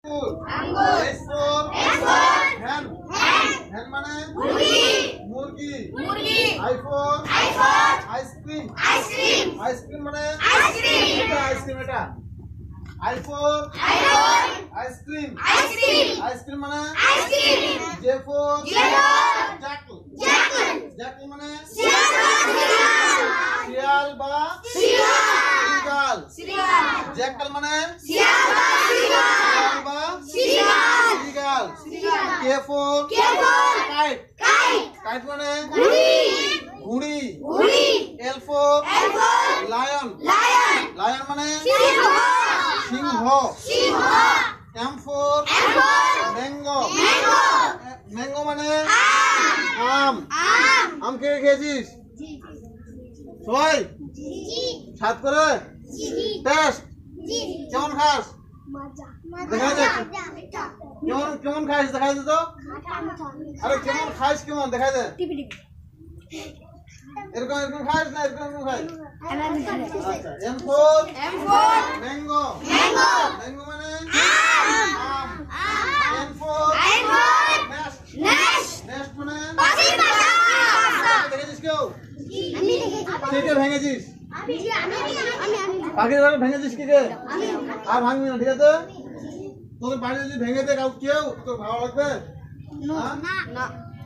আঙ্গুর S for hen মানে মুরগি I for আইসক্রিম মানে আইসক্রিম এটা I for আইসক্রিম মানে J for jackal মানে শিয়াল বা সিরিয়াল jackal মানে শিয়াল বা সিরিয়াল K for kite মানে ঘুড়ি L for lion মানে সিংহ M for mango মানে আম কে খেয়েছিস সবাই সাত করে টেস্ট কেমন খাস দেখা যাক কেমন খাইস দেখা দে তো আরে কেমন খাইস কেমন দেখা দে এরকম খাইস না এরকম খাইস আচ্ছা M for mango মানে আম N for nest মানে দেখেছিস কেউ কে ভেঙেছিস পাখির ঘরে ভেঙেছিস কে আর ভাঙবি না ঠিক আছে তোদের বাড়ি যদি ভেঙে দে কেউ তোর ভালো লাগবে না